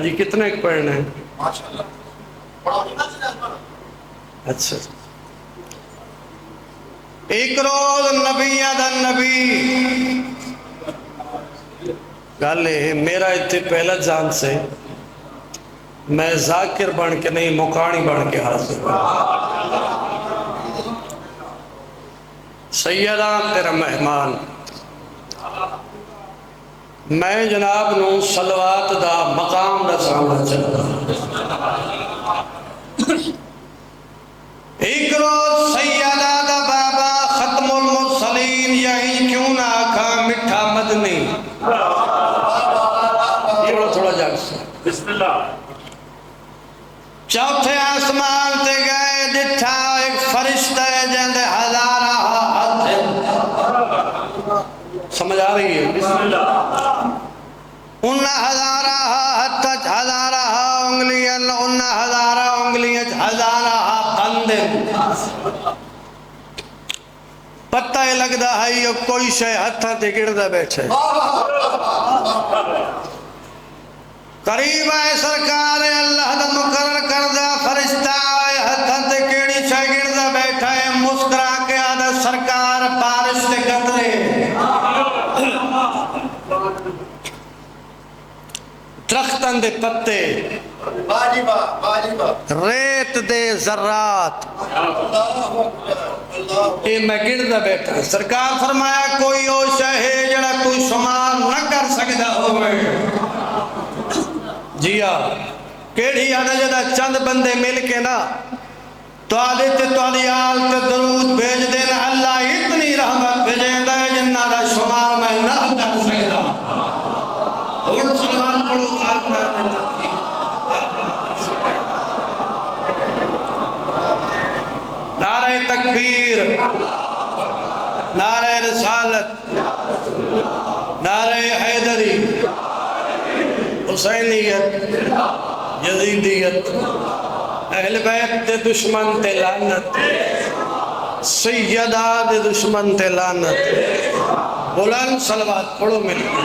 जी कितने पढ़ना है? अच्छा, एक रोज नबिया दा नबी गल मेरा इतने पहला जान से मैं जाकिर बन के नहीं मुकानी बन के हाजिर सैयदा तेरा मेहमान मैं जनाब नू सलवात दा मकाम दसाना चाहता। एक रोज सैयदा दा बाबा खत्मुल मुरसलीन यही क्यों ना आखा मिठा मदनी ये बड़ा थोड़ा जाग बिस्मिल्लाह चौथे आसमान ते गए दिठा एक फरिश्ता है जंदे हजारा हाथ समझ आ रही है? उन हजारा हथ हजारा उंगलियां उन हजारा उंगलियां हजारा बंदे पता ही लगता है ये कोई शे हथा ते गिरदा बैठे। करीब है सरकार अल्लाह दा मुकर्रर करदा फरिश्ता हथा ते केड़ी शे गिरदा बैठा है। मुस्कुरा के आदा सरकार बारिश ते कतरे दरख्तन दे पत्ते रेत दे जर्रात ये मैं गिरदा बैठा। सरकार फरमाया कोई ओ शे है जड़ा तू शुमार न कर सकदा होवे। जी हाँ केड़ी आदा जदा चंद बंदे मिल के ना तुआदे ते तुआदी आल ते दरूद भेज देना अल्लाह इतनी रहमत भेजेंदा है जिन्ना दा शुमार मैं ना कर सकदा। और सलमान पढ़ो नारे तकबीर नारे रिसालत नारे हैदरी हुसैनियत यजीदियत अहले बैत दे दुश्मन ते लानत सैयदा दे दुश्मन ते लानत। बुलंद सलवात पढ़ो मिलके।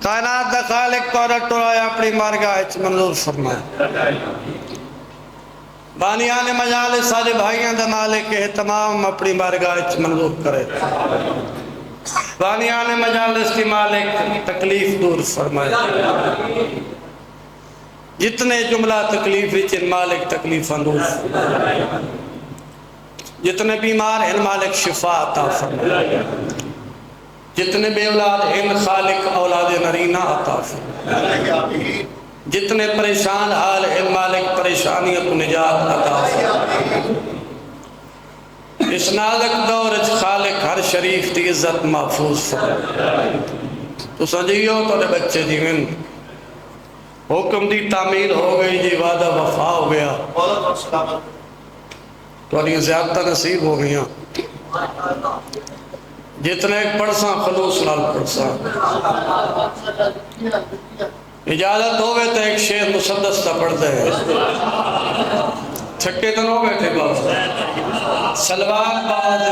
कायनात दा खालिक तौरत अपनी मारगाह च मंजूर फरमाया। बानियाने मजालिस सारे भाइयों दा मालिक है तमाम अपनी बारगाह च मंजूर करे। बानियाने मजालिस की मालिक तकलीफ दूर फरमाए। जितने जुमला तकलीफ विच मालिक तकलीफ दूर फरमाए। जितने बीमार हैं मालिक शिफा अता फरमाए। जितने बेऔलाद हैं खालिक औलाद नरीना अता फरमाए। जितने परेशान हाल है मालिक परेशानियों को निजात अता फरमाए। इस नाज़ुक दौर खालिक हर शरीफ की इज्जत महफूज फरमाए। तो समझियो तो बच्चे जीवन हुक्म की तामील हो गई जी वादा वफा हो गया तो ज्यादा नसीब हो गई। जितने पढ़सा खलूस नाल पढ़सा इजाजत हो गए तो एक शेर मुसद्दस का पढ़ते हैं छक्के तो हो गए थे बाबा सलवार बाज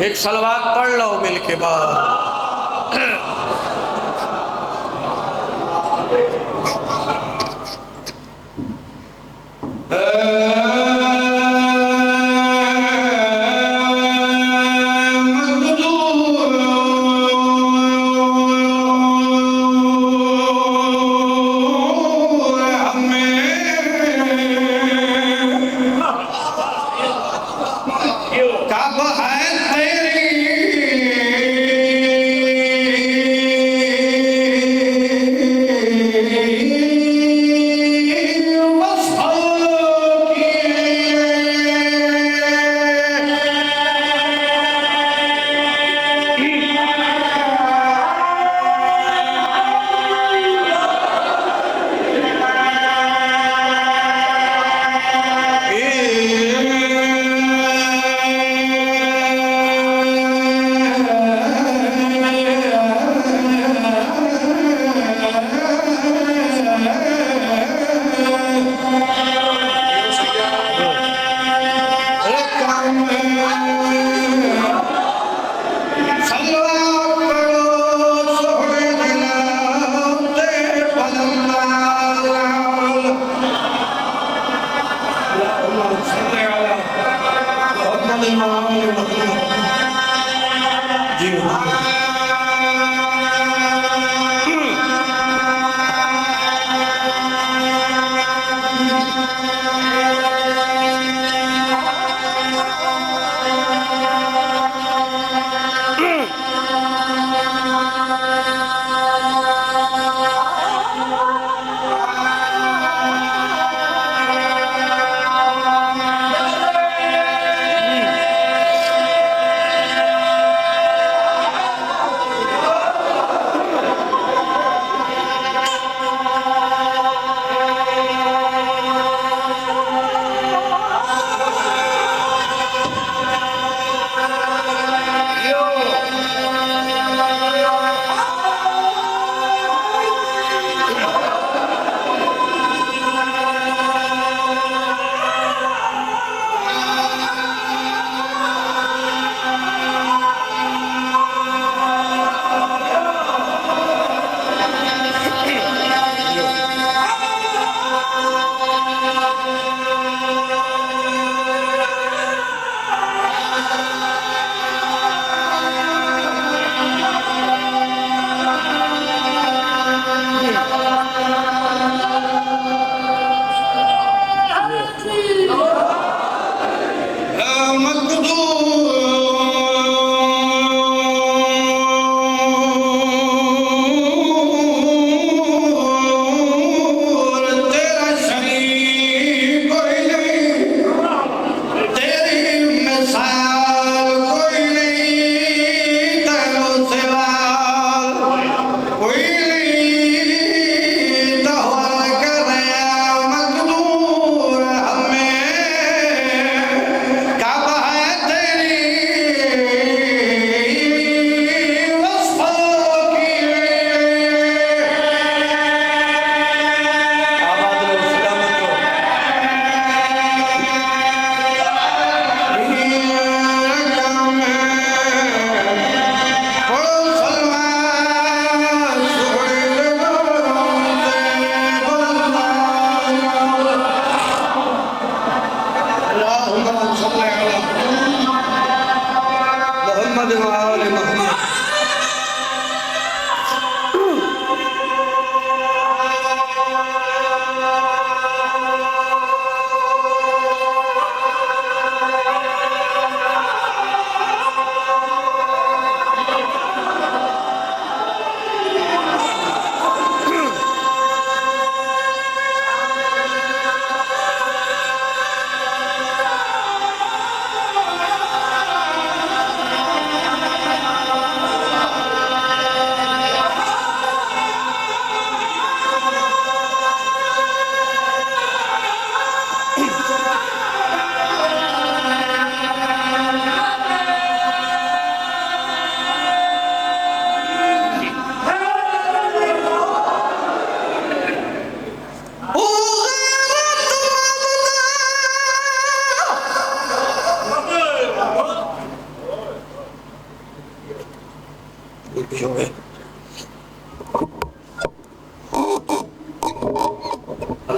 एक सलवार पढ़ लो मिल के बाद।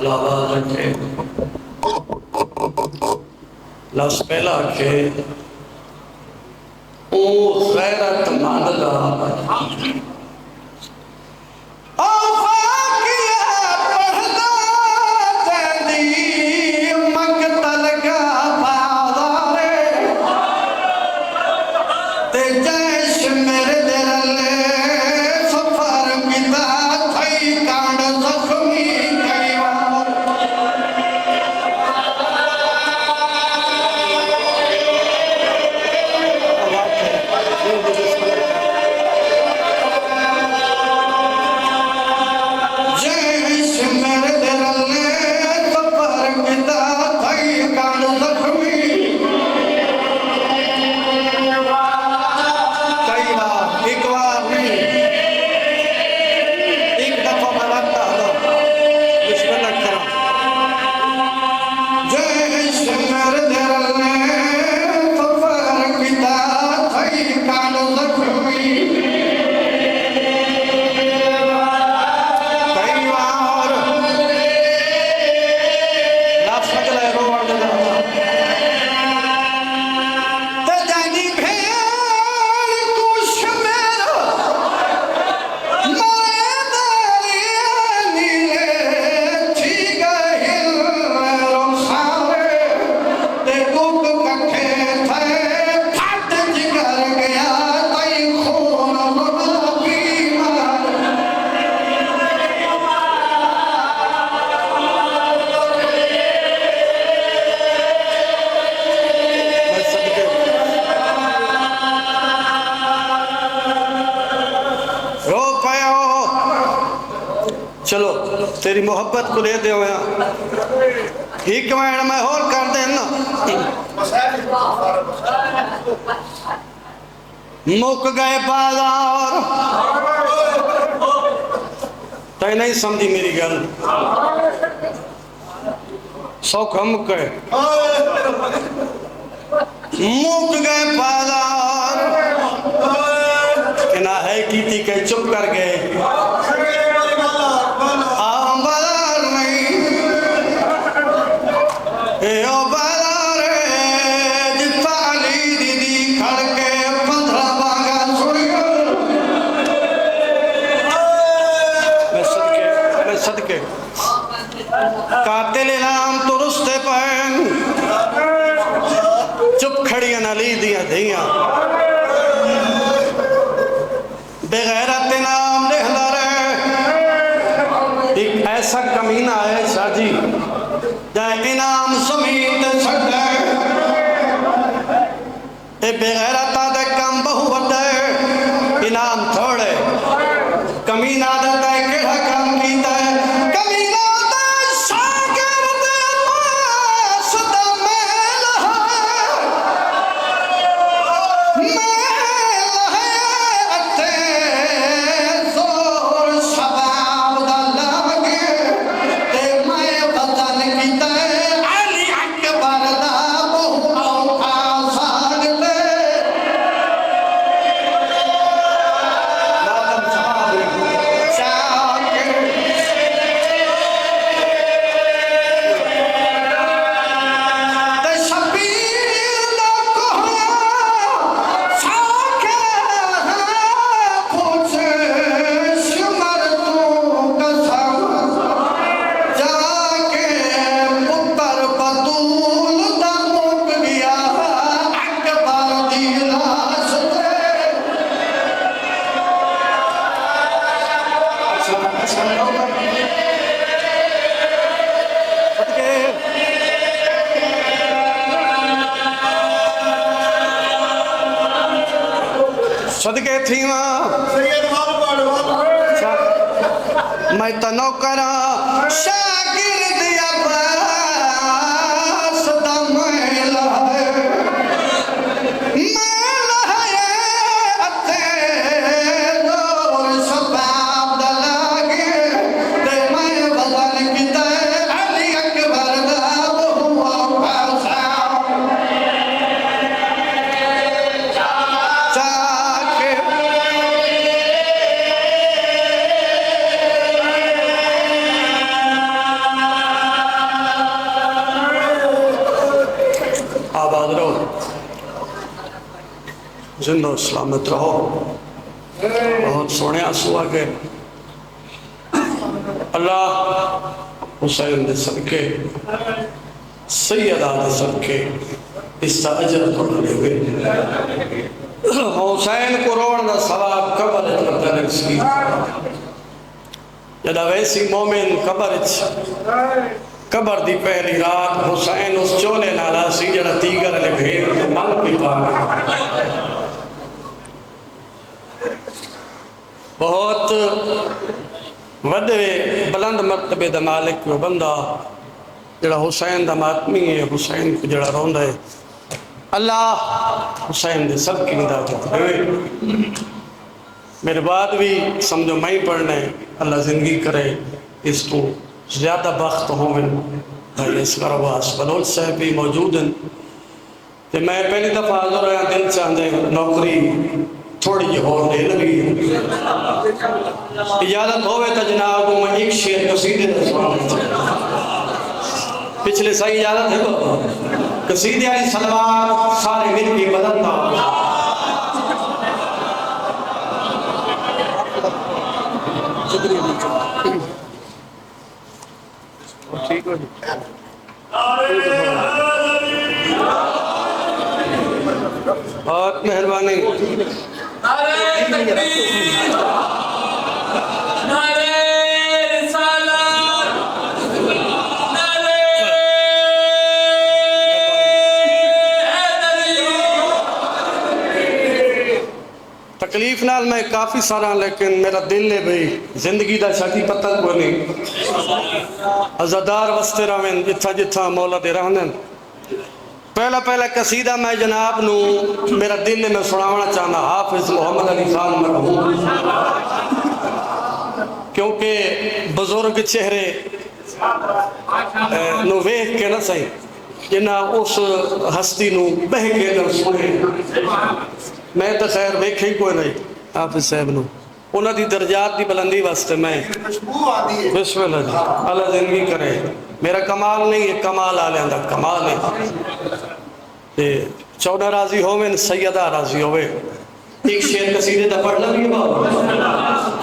लावा रखे लस पहला के ओ गैरतमंद दा चलो तेरी मोहब्बत को दे दे ही कमाण मैं होर कर देना मुक गए बाजार तय नहीं समझी मेरी गल सौखा मुक गए बाजार ना है की के चुप कर गए कातिल इनाम तो रुस्ते पैन चुप खड़िया नली दिया धिया बेगैरत इनाम लिखदा रहे एक ऐसा कमीना है शाजी जाए इनाम समीत छड़े ए बेगैरता दे कम बहु वड्डे इनाम थोड़े कमीना दे केड़ा काम कीता है सदके थी मैं तो नौकरा शागिर्द अब्बास दा मैला है अते जोर शबाब दा लागे ते मैं बदन कीता अली अकबर दा बहुआ पासा जिंदो सलामत रहो। बहुत सोने आंसू आ गए। अल्लाह हुसैन दे सदके सैयदा दे सदके इसका अजर थोड़ा देवे। हुसैन को रोण का सवाब कबर सी जदा वैसी मोमिन कबर दी पहली रात हुसैन उस चोले नाला सी जड़ा तीगर ने भेड़ तो मंग भी पा बहुत वडे बुलंद मर्तबे दा मालिक को बंदा जड़ा हुसैन दा मातमी है। हुसैन को जड़ा रोंदा है अल्लाह हुसैन दे सब की निदात देवे। मेरे बाद भी समझो मैं ही पढ़ना है। अल्लाह जिंदगी करे इस तो ज़्यादा बख्त हो भाई असगर अब्बास बलोच साहब भी मौजूद हैं। तो मैं पहली दफ़ा हाज़िर होया दिल चाहते नौकरी थोड़ी जी होर दे लगी इजाज़त होवे तो जनाब को मैं एक शेर कसीदे पिछले सही इजाज़त है बाबा कसीदे वाली सलवार सारे मिल के बदलता ठीक हो बहुत मेहरबानी। तकलीफ नाल मैं काफ़ी सारा लेकिन मेरा दिल है भाई जिंदगी का छाती पता को नहीं अजादार वस्ते रहें जिथा जिथा मौला दे रहने। पहला कसीदा मैं जनाब नू मेरा दिल में सुनावना चाहना हाफिज मोहम्मद अली खान मरहूम क्योंकि बुजुर्ग चेहरे नू वेख के ना सही जिन्ना उस हस्ती नू बह के ना सुने। मैं तो खैर वेखे ही कोई नहीं हाफिज साहब नू उन्हों की दर्जात की बुलंदी वास्ते मैं बिस्मिल्लाह जी अल्लाह जिंदगी करे। मेरा कमाल नहीं है कमाल आलियां दा कमाल है। चौदह राजी होवे सैयदा राजी होवे। एक शेर कसीदे दा पढ़ लगी बाबा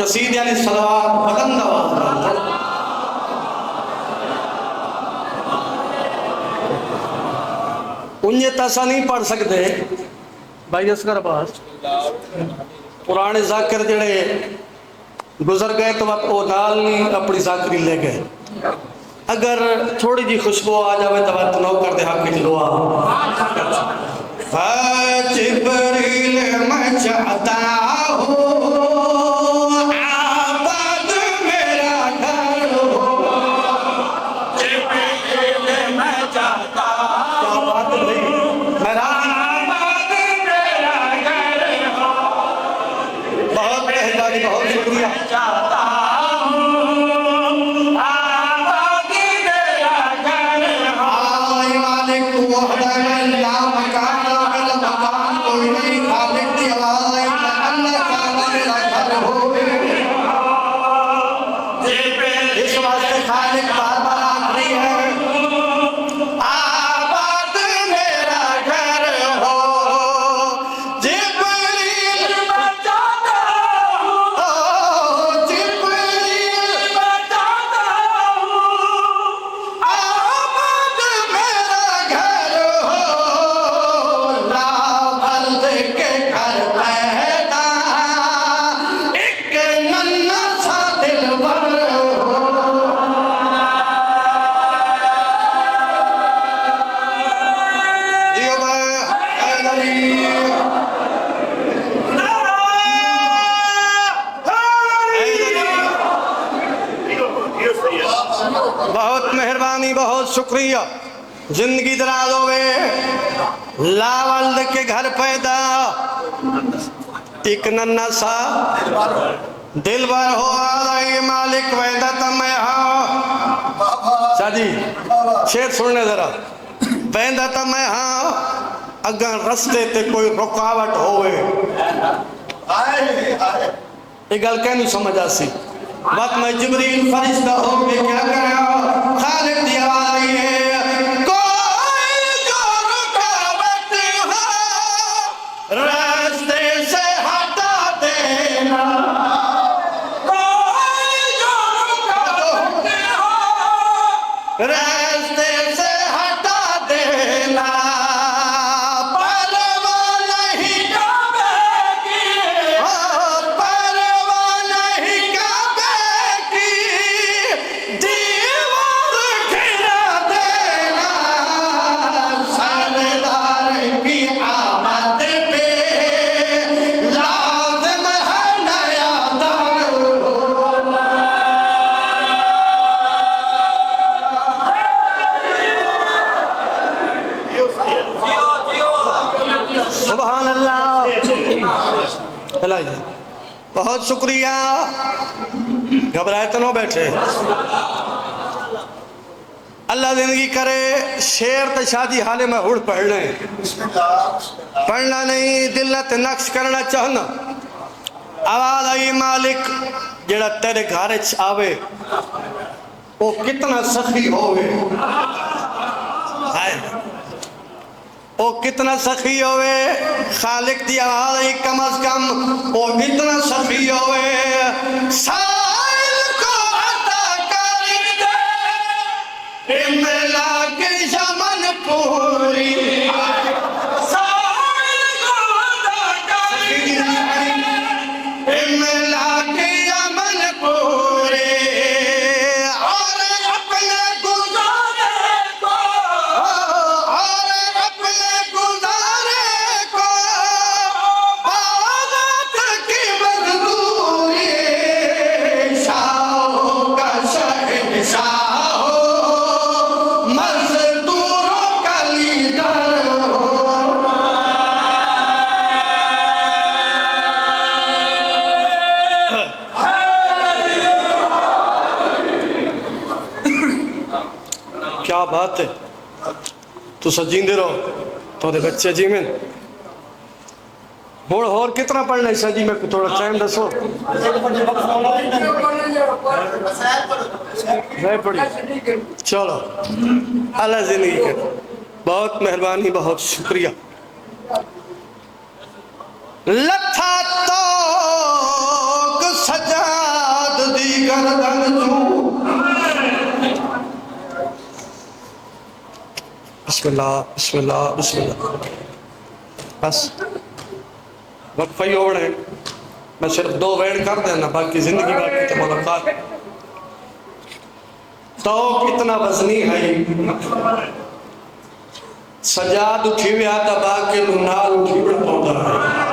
कसीदे वाली सलवार बुलंद आवाज उन्हें तसा नहीं पढ़ सकते भाई असगर अब्बास पुराने जाकिर जड़े गुजर गए तो वो नाल अपनी जाकरी ले गए। अगर थोड़ी जी खुशबू आ जाए तो बात नौकर दे हक च दुआ जिब्रील मैं चाहता हूँ आबाद मेरा घर हो। जिब्रील मैं चाहता हूँ आबाद मेरा घर हो। बहुत मेहरबानी बहुत शुक्रिया चाहता बहुत शुक्रिया। जिंदगी दराज होवे लावल्द के घर पैदा एक नन्ना सा दिल भर हो आई मालिक वैदा तमय हाँ शादी शेर सुनने जरा वैदा तमय हाँ अगर रस्ते ते कोई रुकावट होवे ये गल कहनी समझ आसी बात मैं जिब्रील फरिश्ता हो के क्या करा खालिक दी आवाज आई है कोई जो रुकावट हो रास्ते रास्ते से हटा देना, परवाह नहीं काबे की, परवाह नहीं काबे की, दीवार गिरा देना, सरदार की आमद पे लाज़िम है नया दौर। सुभान अल्लाह। चलाइए, बहुत शुक्रिया। घबराए तो न बैठे। अल्लाह जिंदगी करे। शेर तो शादी हाले में हुड़ पढ़ने, पढ़ना नहीं, दिल ते नक्श करना चाहना। आवाज आई मालिक जेड़ा तेरे घर च आवे वो कितना सखी होवे, ओ कितना सखी होवे। खालिक दी आवाज आई कम अज कम ओ इतना सखी होवे। साइल को अता कर दे मिला के यमन पूरी, साइल को अता कर दे मिला के यमन पूरी, और अपने गुजारे को, और अपने गुजारे को बात की मजबूरी, शाहों का शहंशाह हो, मजदूरों का लीडर हो। क्या बात है, तू सजींदे रहो तो बच्चे जी में हुण होर कितना पढ़ना है सजी में थोड़ा टाइम दसो। नहीं पढ़ी, चलो अल्लाह जिंदगी के बहुत मेहरबानी, बहुत शुक्रिया। लथा तो सजाद दी गर्दन तू, बिस्मिल्लाह बिस्मिल्लाह बिस्मिल्लाह। बस वक्फा ही होना है, मैं सिर्फ 2 वेड़ कर देना, बाकी जिंदगी बाकी तो मुलाकात। तो कितना वजनी है, सजाद उठी हुआ था बाकी नाल उठी पड़ा है।